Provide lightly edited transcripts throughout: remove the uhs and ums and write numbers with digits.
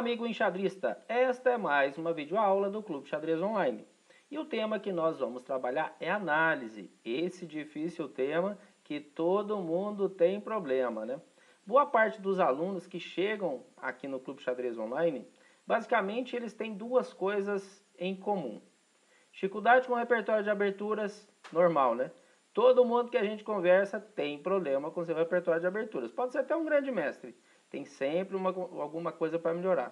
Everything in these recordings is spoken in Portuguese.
amigo enxadrista, esta é mais uma videoaula do Clube Xadrez Online. E o tema que nós vamos trabalhar é análise, esse difícil tema que todo mundo tem problema, né? Boa parte dos alunos que chegam aqui no Clube Xadrez Online, basicamente eles têm duas coisas em comum. Dificuldade com o repertório de aberturas, normal, né? Todo mundo que a gente conversa tem problema com seu repertório de aberturas. Pode ser até um grande mestre, tem sempre alguma coisa para melhorar.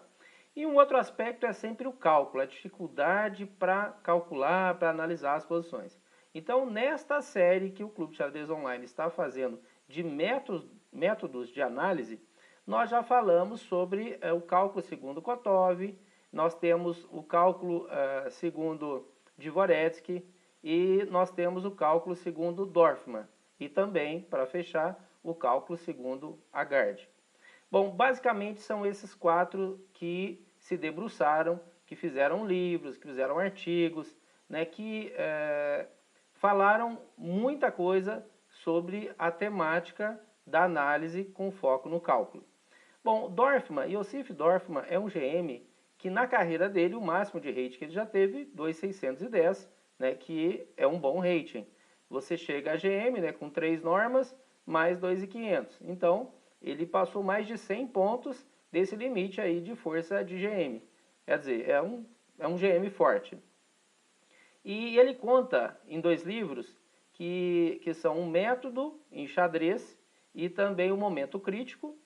E um outro aspecto é sempre o cálculo, a dificuldade para calcular, para analisar as posições. Então, nesta série que o Clube Xadrez Online está fazendo de métodos de análise, nós já falamos sobre o cálculo segundo Kotov, nós temos o cálculo segundo Dvoretsky e nós temos o cálculo segundo Dorfman. E também, para fechar, o cálculo segundo Agard. Bom, basicamente são esses quatro que se debruçaram, que fizeram livros, que fizeram artigos, né, que falaram muita coisa sobre a temática da análise com foco no cálculo. Bom, Dorfman, Iosif Dorfman é um GM que na carreira dele o máximo de rating que ele já teve, 2.610, né, que é um bom rating. Você chega a GM, né, com 3 normas, mais 2.500. Então, ele passou mais de 100 pontos desse limite aí de força de GM. Quer dizer, é um GM forte. E ele conta em 2 livros que são um método em xadrez e também o momento crítico,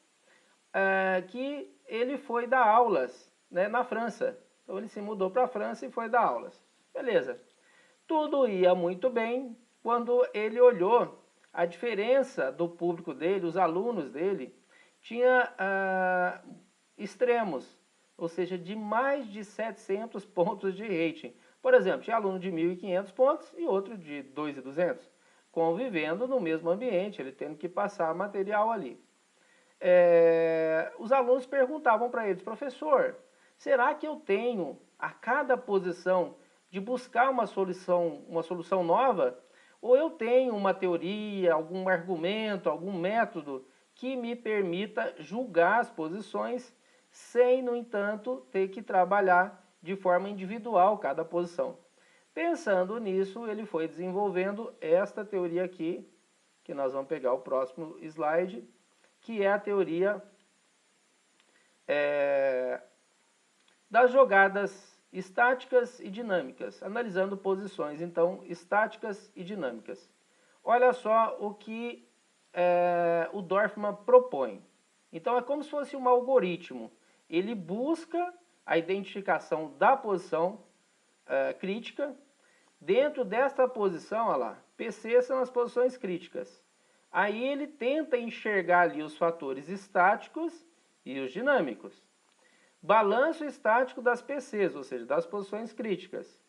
que ele foi dar aulas, né, na França. Então ele se mudou para a França e foi dar aulas. Beleza. Tudo ia muito bem quando ele olhou a diferença do público dele, os alunos dele, tinha extremos, ou seja, de mais de 700 pontos de rating. Por exemplo, tinha aluno de 1.500 pontos e outro de 2.200, convivendo no mesmo ambiente, ele tendo que passar material ali. Os alunos perguntavam para eles, professor, será que eu tenho a cada posição de buscar uma solução nova? Ou eu tenho uma teoria, algum argumento, algum método que me permita julgar as posições sem, no entanto, ter que trabalhar de forma individual cada posição? Pensando nisso, ele foi desenvolvendo esta teoria aqui, que nós vamos pegar o próximo slide, que é a teoria das jogadas estáticas e dinâmicas, analisando posições, então, estáticas e dinâmicas. Olha só o que o Dorfman propõe. Então, é como se fosse um algoritmo. Ele busca a identificação da posição crítica. Dentro desta posição, olha lá, PC são as posições críticas. Aí ele tenta enxergar ali os fatores estáticos e os dinâmicos. Balanço estático das PCs, ou seja, das posições críticas.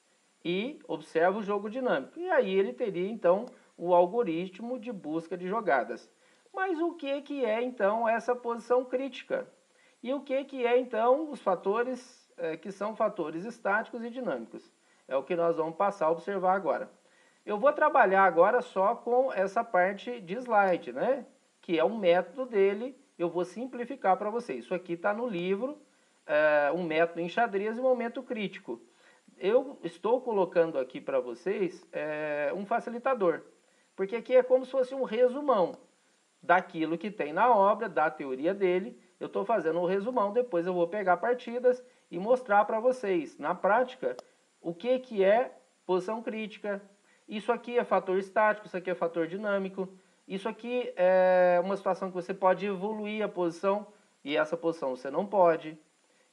E observa o jogo dinâmico. E aí ele teria, então, o algoritmo de busca de jogadas. Mas o que é, então, essa posição crítica? E o que é, então, os fatores que são fatores estáticos e dinâmicos? É o que nós vamos passar a observar agora. Eu vou trabalhar agora só com essa parte de slide, né? Que é um método dele, eu vou simplificar para vocês. Isso aqui está no livro, um método em xadrez e um momento crítico. Eu estou colocando aqui para vocês um facilitador, porque aqui é como se fosse um resumão daquilo que tem na obra, da teoria dele. Eu estou fazendo um resumão, depois eu vou pegar partidas e mostrar para vocês, na prática, o que é posição crítica. Isso aqui é fator estático, isso aqui é fator dinâmico. Isso aqui é uma situação que você pode evoluir a posição e essa posição você não pode.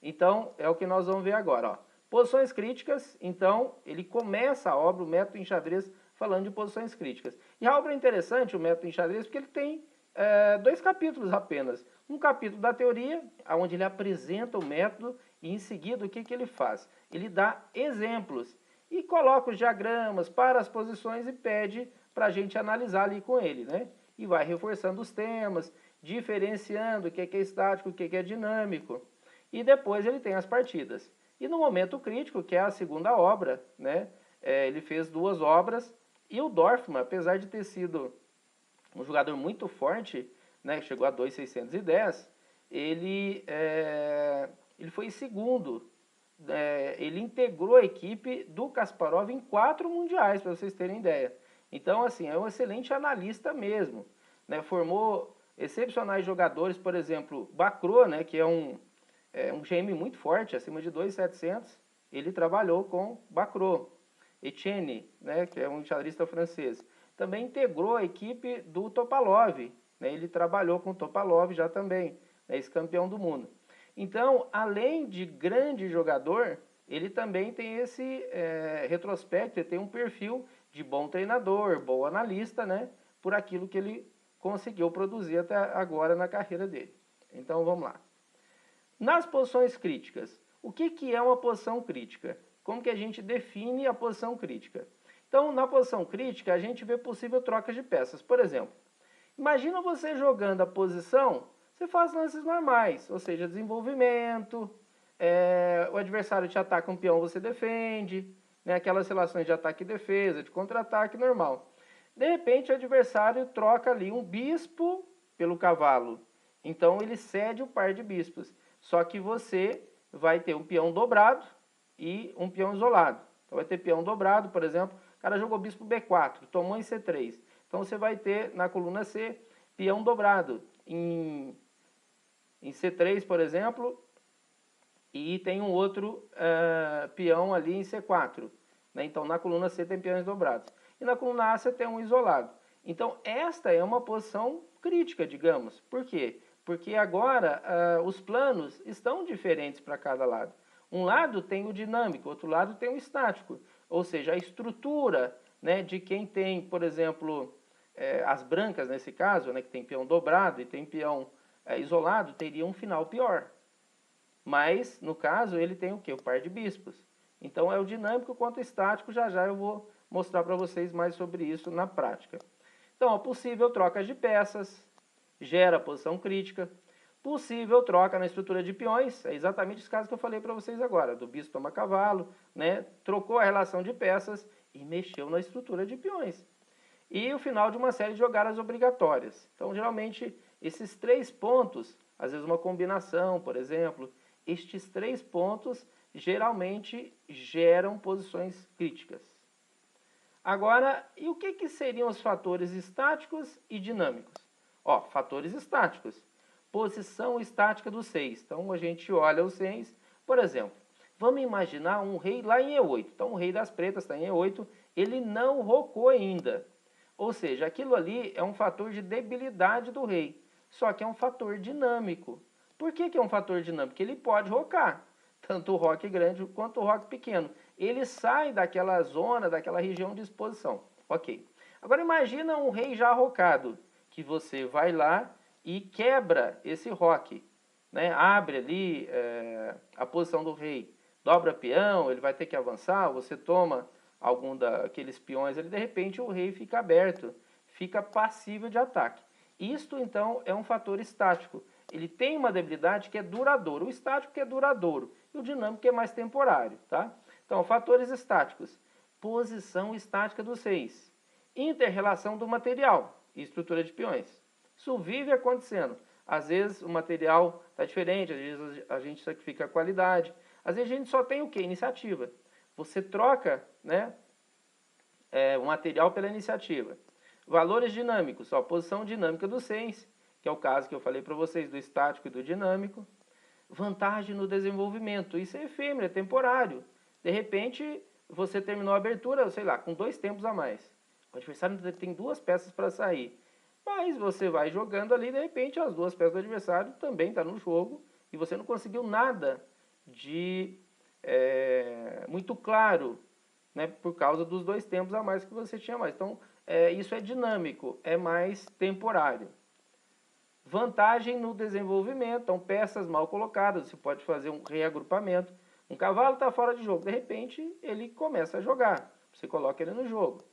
Então, é o que nós vamos ver agora. Ó. Posições críticas, então, ele começa a obra, o método em xadrez, falando de posições críticas. E a obra é interessante, o método em xadrez, porque ele tem 2 capítulos apenas. Um capítulo da teoria, onde ele apresenta o método e em seguida o que ele faz? Ele dá exemplos e coloca os diagramas para as posições e pede para a gente analisar ali com ele, né? E vai reforçando os temas, diferenciando o que é estático, o que é dinâmico. E depois ele tem as partidas. E no momento crítico, que é a segunda obra, né? Ele fez 2 obras e o Dorfman, apesar de ter sido um jogador muito forte, né, chegou a 2.610, ele ele foi segundo. Ele integrou a equipe do Kasparov em 4 mundiais, para vocês terem ideia. Então, assim, é um excelente analista mesmo, né? Formou excepcionais jogadores, por exemplo, Bacrot, né, que é um GM muito forte, acima de 2.700, ele trabalhou com Bacrot. Etienne, né, que é um enxadrista francês, também integrou a equipe do Topalov, né? Ele trabalhou com o Topalov já também, né, ex-campeão do mundo. Então, além de grande jogador, ele também tem esse retrospecto, ele tem um perfil de bom treinador, bom analista, né, por aquilo que ele conseguiu produzir até agora na carreira dele. Então, vamos lá. Nas posições críticas, o que é uma posição crítica? Como que a gente define a posição crítica? Então, na posição crítica, a gente vê possível troca de peças. Por exemplo, imagina você jogando a posição, você faz lances normais, ou seja, desenvolvimento, o adversário te ataca um peão, você defende, né, aquelas relações de ataque e defesa, de contra-ataque normal. De repente, o adversário troca ali um bispo pelo cavalo. Então, ele cede o par de bispos. Só que você vai ter um peão dobrado e um peão isolado. Então, vai ter peão dobrado, por exemplo, o cara jogou bispo B4, tomou em C3. Então, você vai ter na coluna C peão dobrado em C3, por exemplo, e tem um outro peão ali em C4. Né? Então, na coluna C tem peões dobrados. E na coluna A você tem um isolado. Então, esta é uma posição crítica, digamos. Por quê? Porque agora os planos estão diferentes para cada lado. Um lado tem o dinâmico, outro lado tem o estático. Ou seja, a estrutura, né, de quem tem, por exemplo, as brancas nesse caso, né, que tem peão dobrado e tem peão isolado, teria um final pior. Mas, no caso, ele tem o quê? O par de bispos. Então, é o dinâmico quanto o estático. Já já eu vou mostrar para vocês mais sobre isso na prática. Então, a possível troca de peças gera posição crítica. Possível troca na estrutura de peões, é exatamente esse caso que eu falei para vocês agora, do bispo toma cavalo, né? Trocou a relação de peças e mexeu na estrutura de peões. E o final de uma série de jogadas obrigatórias. Então, geralmente, esses 3 pontos, às vezes uma combinação, por exemplo, estes 3 pontos geralmente geram posições críticas. Agora, e o que seriam os fatores estáticos e dinâmicos? Ó, fatores estáticos. Posição estática do 6. Então, a gente olha o 6. Por exemplo, vamos imaginar um rei lá em E8. Então, o rei das pretas está em E8. Ele não rocou ainda. Ou seja, aquilo ali é um fator de debilidade do rei. Só que é um fator dinâmico. Por que é um fator dinâmico? Porque ele pode rocar. Tanto o roque grande quanto o roque pequeno. Ele sai daquela zona, daquela região de exposição. Ok. Agora imagina um rei já rocado, que você vai lá e quebra esse roque, né? Abre ali a posição do rei, dobra peão, ele vai ter que avançar, você toma algum daqueles peões ali, de repente o rei fica aberto, fica passível de ataque. Isto então é um fator estático. Ele tem uma debilidade que é duradouro, o estático que é duradouro e o dinâmico que é mais temporário, tá? Então, fatores estáticos. Posição estática do 6. Inter-relação do material e estrutura de peões. Isso vive acontecendo. Às vezes o material está diferente, às vezes a gente sacrifica a qualidade. Às vezes a gente só tem o quê? Iniciativa. Você troca, né, o material pela iniciativa. Valores dinâmicos, ó, posição dinâmica do 6, que é o caso que eu falei para vocês do estático e do dinâmico. Vantagem no desenvolvimento, isso é efêmero, é temporário. De repente, você terminou a abertura, sei lá, com 2 tempos a mais. O adversário tem 2 peças para sair. Mas você vai jogando ali, de repente, as 2 peças do adversário também estão no jogo e você não conseguiu nada de muito claro, né, por causa dos 2 tempos a mais que você tinha mais. Então, isso é dinâmico, é mais temporário. Vantagem no desenvolvimento, então peças mal colocadas, você pode fazer um reagrupamento. Um cavalo está fora de jogo, de repente ele começa a jogar, você coloca ele no jogo.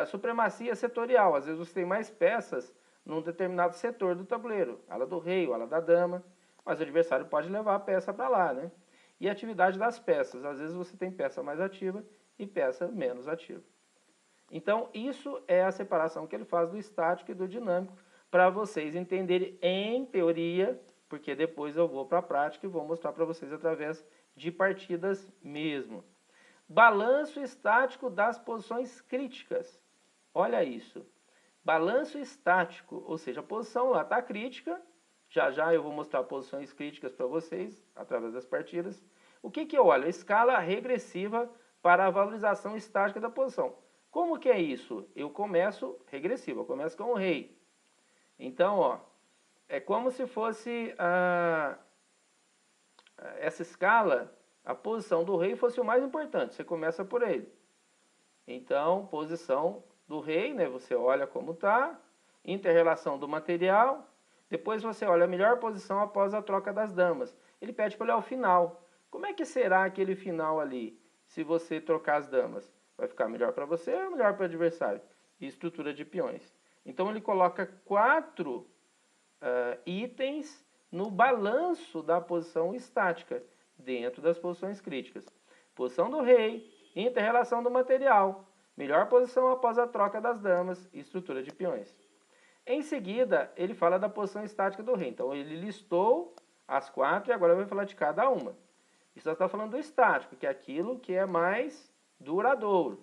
Supremacia setorial, às vezes você tem mais peças num determinado setor do tabuleiro, ala do rei ou ala da dama, mas o adversário pode levar a peça para lá, né? E atividade das peças, às vezes você tem peça mais ativa e peça menos ativa. Então, isso é a separação que ele faz do estático e do dinâmico, para vocês entenderem, em teoria, porque depois eu vou para a prática e vou mostrar para vocês através de partidas mesmo. Balanço estático das posições críticas. Olha isso. Balanço estático, ou seja, a posição lá está crítica. Já já eu vou mostrar posições críticas para vocês através das partidas. O que eu olho? Escala regressiva para a valorização estática da posição. Como que é isso? Eu começo regressivo, eu começo com o rei. Então, ó, é como se fosse essa escala, a posição do rei fosse o mais importante. Você começa por ele. Então, posição do rei, né? Você olha como está, inter-relação do material, depois você olha a melhor posição após a troca das damas. Ele pede para olhar o final. Como é que será aquele final ali, se você trocar as damas? Vai ficar melhor para você ou melhor para o adversário? E estrutura de peões. Então ele coloca 4 itens no balanço da posição estática, dentro das posições críticas. Posição do rei, inter-relação do material, melhor posição após a troca das damas e estrutura de peões. Em seguida, ele fala da posição estática do rei. Então, ele listou as 4 e agora vai falar de cada uma. Isso nós estamos falando do estático, que é aquilo que é mais duradouro.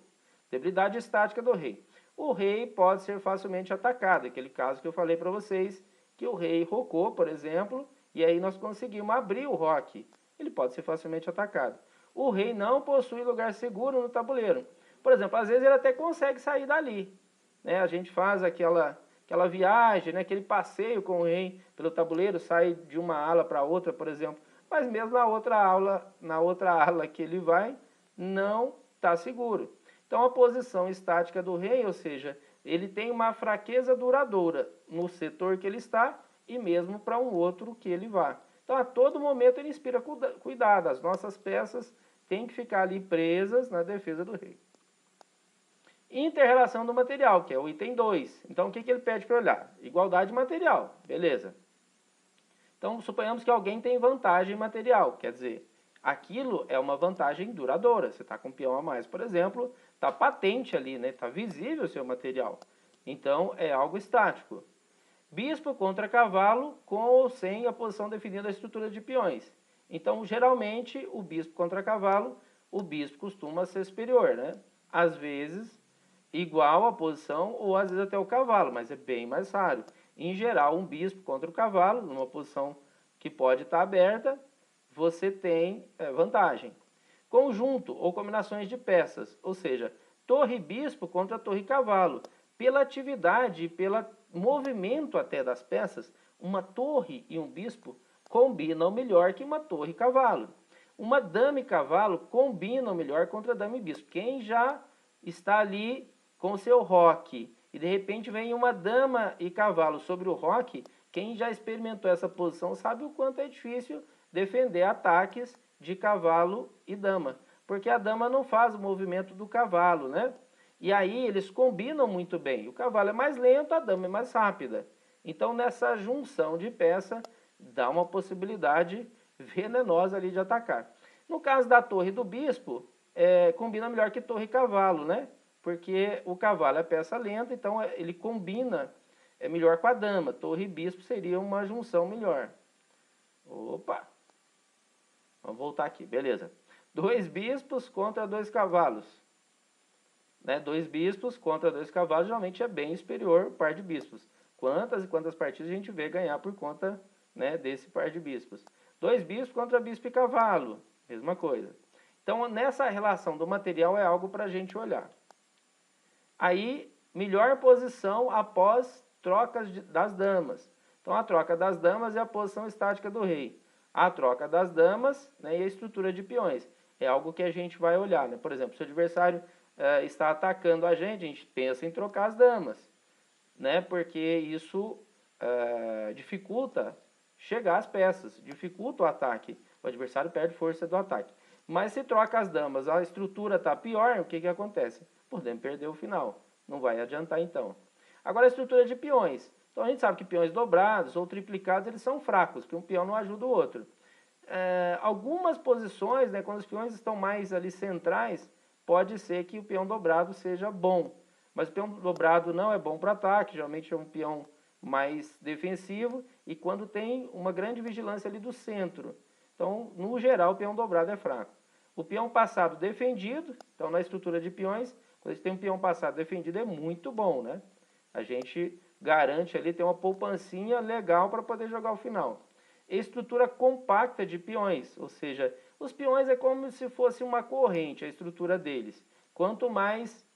Debilidade estática do rei. O rei pode ser facilmente atacado. Aquele caso que eu falei para vocês, que o rei rocou, por exemplo, e aí nós conseguimos abrir o roque. Ele pode ser facilmente atacado. O rei não possui lugar seguro no tabuleiro. Por exemplo, às vezes ele até consegue sair dali. Né? A gente faz aquela viagem, né? Aquele passeio com o rei pelo tabuleiro, sai de uma ala para outra, por exemplo. Mas mesmo na outra ala que ele vai, não está seguro. Então a posição estática do rei, ou seja, ele tem uma fraqueza duradoura no setor que ele está e mesmo para um outro que ele vá. Então a todo momento ele inspira cuidado. As nossas peças têm que ficar ali presas na defesa do rei. Inter-relação do material, que é o item 2. Então, o que ele pede para olhar? Igualdade material, beleza. Então, suponhamos que alguém tem vantagem material, quer dizer, aquilo é uma vantagem duradoura. Você está com um peão a mais, por exemplo, está patente ali, né? Está visível o seu material. Então, é algo estático. Bispo contra cavalo, com ou sem a posição definida da estrutura de peões. Então, geralmente, o bispo contra cavalo, o bispo costuma ser superior, né? Às vezes igual a posição ou às vezes até o cavalo, mas é bem mais raro. Em geral, um bispo contra o cavalo, numa posição que pode estar aberta, você tem vantagem. Conjunto ou combinações de peças, ou seja, torre-bispo contra torre-cavalo. Pela atividade e pelo movimento até das peças, uma torre e um bispo combinam melhor que uma torre e cavalo. Uma dama e cavalo combinam melhor contra dama e bispo. Quem já está ali com o seu roque e de repente vem uma dama e cavalo sobre o roque, quem já experimentou essa posição sabe o quanto é difícil defender ataques de cavalo e dama, porque a dama não faz o movimento do cavalo, né? E aí eles combinam muito bem. O cavalo é mais lento, a dama é mais rápida. Então nessa junção de peça dá uma possibilidade venenosa ali de atacar. No caso da torre do bispo, combina melhor que torre e cavalo, né? Porque o cavalo é peça lenta, então ele combina melhor com a dama. Torre e bispo seria uma junção melhor. Opa! Vamos voltar aqui, beleza. 2 bispos contra 2 cavalos. Né? 2 bispos contra 2 cavalos geralmente é bem superior ao par de bispos. Quantas e quantas partidas a gente vê ganhar por conta, né, desse par de bispos. 2 bispos contra bispo e cavalo, mesma coisa. Então, nessa relação do material é algo para a gente olhar. Aí, melhor posição após trocas das damas. Então, a troca das damas é a posição estática do rei. A troca das damas, né, e a estrutura de peões. É algo que a gente vai olhar. Né? Por exemplo, se o adversário está atacando a gente pensa em trocar as damas. Né? Porque isso dificulta chegar às peças, dificulta o ataque. O adversário perde força do ataque. Mas se troca as damas, a estrutura está pior, o que acontece? Podemos perder o final. Não vai adiantar então. Agora a estrutura de peões. Então a gente sabe que peões dobrados ou triplicados eles são fracos, que um peão não ajuda o outro. Algumas posições, né, quando os peões estão mais ali centrais, pode ser que o peão dobrado seja bom. Mas o peão dobrado não é bom para ataque, geralmente é um peão mais defensivo. e quando tem uma grande vigilância ali do centro. Então, no geral, o peão dobrado é fraco. O peão passado defendido, então na estrutura de peões, quando a gente tem um peão passado defendido é muito bom, né? A gente garante ali ter uma poupancinha legal para poder jogar o final. Estrutura compacta de peões, ou seja, os peões é como se fosse uma corrente, a estrutura deles. Quanto mais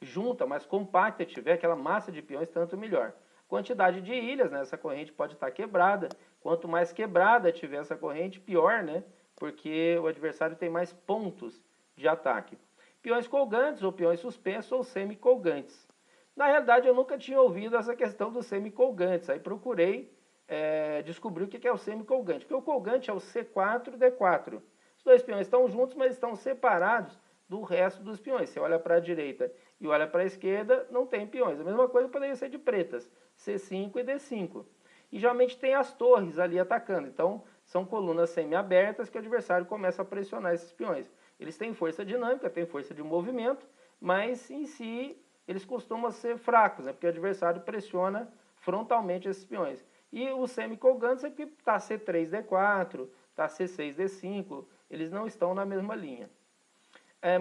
junta, mais compacta tiver aquela massa de peões, tanto melhor. Quantidade de ilhas, né? Essa corrente pode estar quebrada. Quanto mais quebrada tiver essa corrente, pior, né? Porque o adversário tem mais pontos de ataque. Peões colgantes ou peões suspensos ou semicolgantes. Na realidade, eu nunca tinha ouvido essa questão dos semicolgantes. Aí procurei descobrir o que é o semicolgante. Porque o colgante é o C4 e D4. Os dois peões estão juntos, mas estão separados do resto dos peões. Você olha para a direita e olha para a esquerda, não tem peões. A mesma coisa poderia ser de pretas, C5 e D5. E geralmente tem as torres ali atacando. Então, são colunas semi-abertas que o adversário começa a pressionar esses peões. Eles têm força dinâmica, têm força de movimento, mas em si eles costumam ser fracos, né? Porque o adversário pressiona frontalmente esses peões. E os semicolgantes é que está C3, D4, está C6, D5, eles não estão na mesma linha.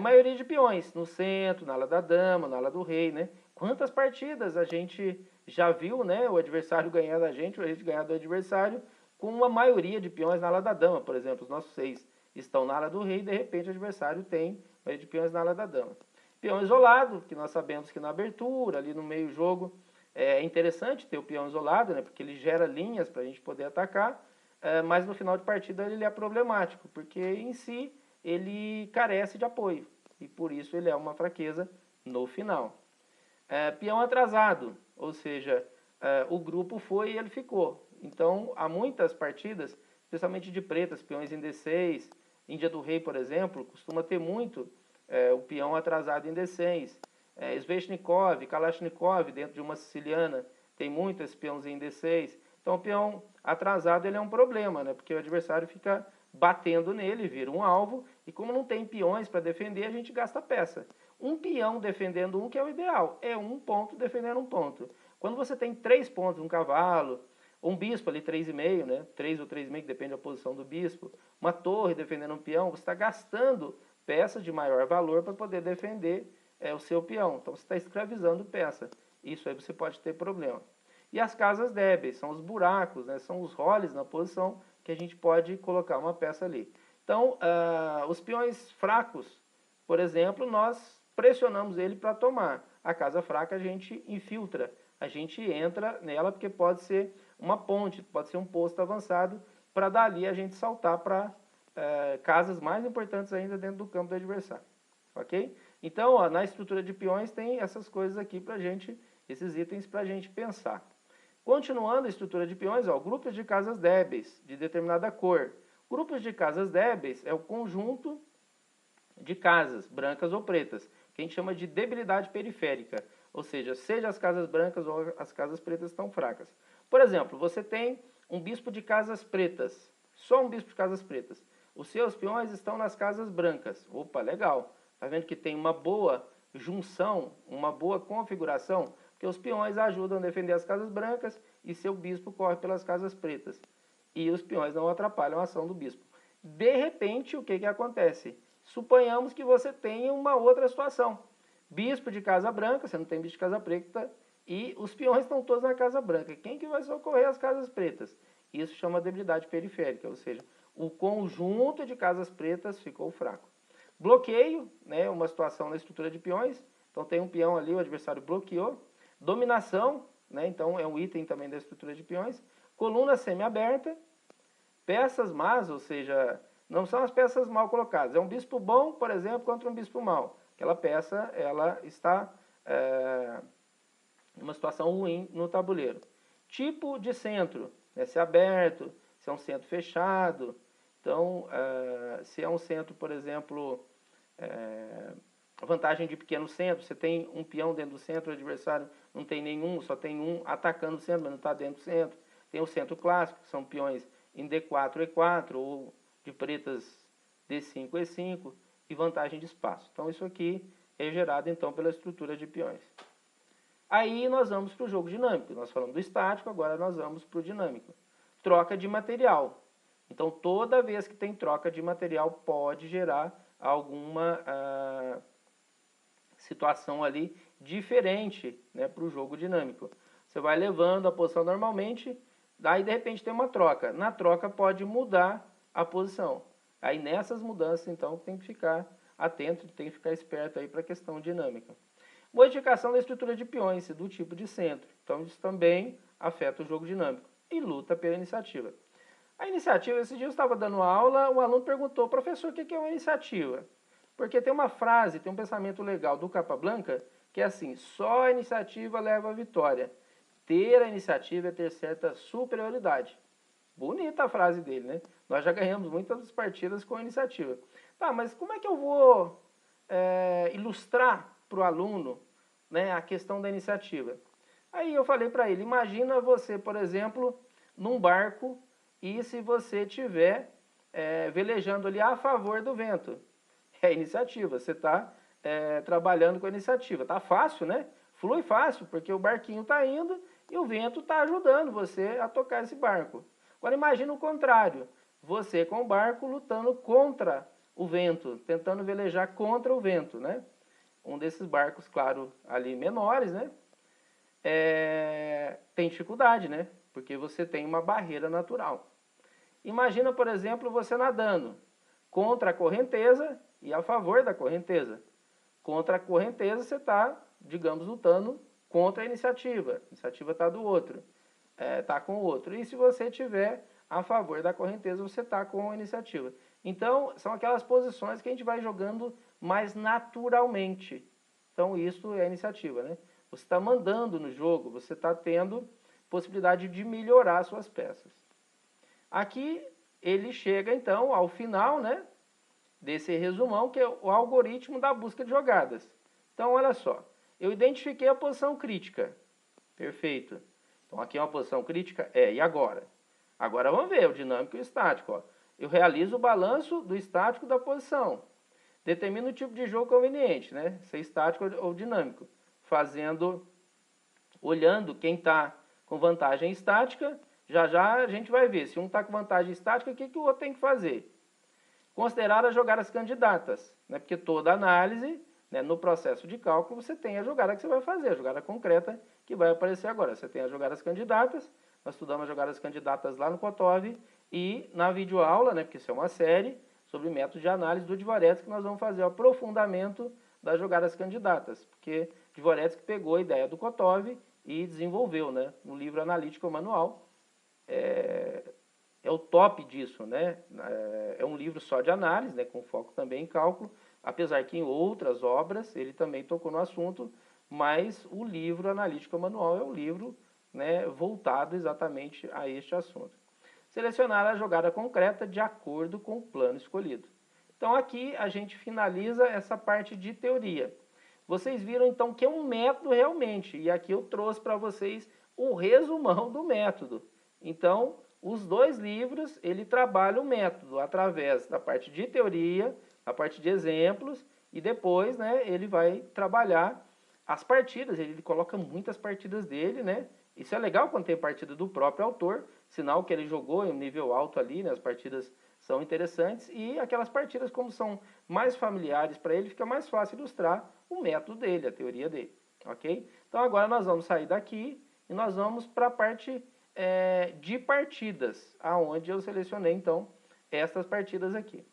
Maioria de peões, no centro, na ala da dama, na ala do rei, né? Quantas partidas a gente já viu, né? O adversário ganhar da gente, ou a gente ganhar do adversário, com uma maioria de peões na ala da dama, por exemplo. Os nossos 6 estão na ala do rei e de repente o adversário tem maioria de peões na ala da dama. Peão isolado, que nós sabemos que na abertura, ali no meio jogo, é interessante ter o peão isolado, né? Porque ele gera linhas para a gente poder atacar, mas no final de partida ele é problemático, porque em si ele carece de apoio e por isso ele é uma fraqueza no final. Peão atrasado, ou seja, o grupo foi e ele ficou. Então há muitas partidas, especialmente de pretas, peões em D6, Índia do Rei, por exemplo, costuma ter muito o peão atrasado em D6. Sveshnikov, Kalashnikov, dentro de uma siciliana, tem muito esse peãozinho em D6. Então o peão atrasado ele é um problema, né? Porque o adversário fica batendo nele, vira um alvo, e como não tem peões para defender, a gente gasta peça. Um peão defendendo um que é o ideal, é um ponto defendendo um ponto. Quando você tem 3 pontos, um cavalo, um bispo ali 3,5, né? 3 ou 3,5, que depende da posição do bispo, uma torre defendendo um peão, você está gastando peças de maior valor para poder defender o seu peão. Então você está escravizando peça. Isso aí você pode ter problema. E as casas débeis, são os buracos, né? São os roles na posição que a gente pode colocar uma peça ali. Então, os peões fracos, por exemplo, nós pressionamos ele para tomar. A casa fraca a gente infiltra, a gente entra nela porque pode ser uma ponte, pode ser um posto avançado, para dali a gente saltar para casas mais importantes ainda dentro do campo do adversário. Ok? Então, ó, na estrutura de peões tem essas coisas aqui para a gente, esses itens para a gente pensar. Continuando a estrutura de peões, ó, grupos de casas débeis de determinada cor. Grupos de casas débeis é o conjunto de casas, brancas ou pretas, que a gente chama de debilidade periférica. Ou seja as casas brancas ou as casas pretas estão fracas. Por exemplo, você tem um bispo de casas pretas, só um bispo de casas pretas. Os seus peões estão nas casas brancas. Opa, legal. Está vendo que tem uma boa junção, uma boa configuração? Porque os peões ajudam a defender as casas brancas e seu bispo corre pelas casas pretas. E os peões não atrapalham a ação do bispo. De repente, o que acontece? Suponhamos que você tenha uma outra situação. Bispo de casa branca, você não tem bispo de casa preta, e os peões estão todos na casa branca. Quem que vai socorrer as casas pretas? Isso chama debilidade periférica, ou seja, o conjunto de casas pretas ficou fraco. Bloqueio, né, uma situação na estrutura de peões. Então tem um peão ali, o adversário bloqueou. Dominação, né, então é um item também da estrutura de peões. Coluna semi-aberta. Peças más, ou seja, não são as peças mal colocadas. É um bispo bom, por exemplo, contra um bispo mau. Aquela peça ela está em uma situação ruim no tabuleiro. Tipo de centro, né, se é aberto, se é um centro fechado. Então, se é um centro, por exemplo, a vantagem de pequeno centro, você tem um peão dentro do centro, o adversário não tem nenhum, só tem um atacando o centro, mas não está dentro do centro. Tem o centro clássico, que são peões em D4, E4, ou de pretas D5, E5, e vantagem de espaço. Então isso aqui é gerado então pela estrutura de peões. Aí nós vamos para o jogo dinâmico. Nós falamos do estático, agora nós vamos para o dinâmico. Troca de material. Então, toda vez que tem troca de material, pode gerar alguma situação ali diferente, né, para o jogo dinâmico. Você vai levando a posição normalmente, daí de repente tem uma troca. Na troca pode mudar a posição. Aí nessas mudanças, então, tem que ficar atento, tem que ficar esperto aí para a questão dinâmica. Modificação da estrutura de peões do tipo de centro. Então, isso também afeta o jogo dinâmico. E luta pela iniciativa. A iniciativa, esse dia eu estava dando aula, um aluno perguntou, professor, o que é uma iniciativa? Porque tem uma frase, tem um pensamento legal do Capablanca, que é assim, só a iniciativa leva à vitória. Ter a iniciativa é ter certa superioridade. Bonita a frase dele, né? Nós já ganhamos muitas partidas com a iniciativa. Tá, mas como é que eu vou ilustrar para o aluno, né, a questão da iniciativa? Aí eu falei para ele, imagina você, por exemplo, num barco e se você estiver velejando ali a favor do vento. É iniciativa, você está trabalhando com a iniciativa. Tá fácil, né? Flui fácil, porque o barquinho está indo e o vento está ajudando você a tocar esse barco. Agora imagina o contrário, você com o barco lutando contra o vento, tentando velejar contra o vento, né? Um desses barcos, claro, ali menores, né? Tem dificuldade, né? Porque você tem uma barreira natural. Imagina, por exemplo, você nadando contra a correnteza e a favor da correnteza. Contra a correnteza você está, digamos, lutando contra a iniciativa. A iniciativa está do outro, está com o outro. E se você estiver a favor da correnteza, você está com a iniciativa. Então, são aquelas posições que a gente vai jogando mais naturalmente. Então, isso é a iniciativa, né? Você está mandando no jogo, você está tendo possibilidade de melhorar suas peças. Aqui, ele chega, então, ao final, né, desse resumão, que é o algoritmo da busca de jogadas. Então, olha só. Eu identifiquei a posição crítica. Perfeito. Então, aqui é uma posição crítica? E agora? Agora vamos ver o dinâmico e o estático. Ó. Eu realizo o balanço do estático da posição. Determino o tipo de jogo conveniente, né? Se é estático ou dinâmico. Olhando quem está com vantagem estática, já a gente vai ver. Se um está com vantagem estática, o que o outro tem que fazer? Considerar as jogadas candidatas, né? Porque toda análise, né, no processo de cálculo, você tem a jogada que você vai fazer, a jogada concreta que vai aparecer agora. Você tem as jogadas candidatas, nós estudamos as jogadas candidatas lá no Kotov, e na videoaula, né, porque isso é uma série, sobre métodos de análise do Dvoretsky, nós vamos fazer o aprofundamento das jogadas candidatas, porque Dvoretsky pegou a ideia do Kotov e desenvolveu, né, no livro analítico manual. É o top disso, né? É um livro só de análise, né, com foco também em cálculo, apesar que em outras obras ele também tocou no assunto, mas o livro analítico manual é um livro, né, voltado exatamente a este assunto. Selecionar a jogada concreta de acordo com o plano escolhido. Então aqui a gente finaliza essa parte de teoria. Vocês viram então que é um método realmente, e aqui eu trouxe para vocês o resumão do método. Então, os dois livros, ele trabalha o método através da parte de teoria, a parte de exemplos, e depois, né, ele vai trabalhar as partidas, ele coloca muitas partidas dele, né? Isso é legal quando tem partida do próprio autor, sinal que ele jogou em um nível alto ali, né? As partidas são interessantes, e aquelas partidas, como são mais familiares para ele, fica mais fácil ilustrar o método dele, a teoria dele, ok? Então agora nós vamos sair daqui e nós vamos para a parte de partidas, aonde eu selecionei então essas partidas aqui.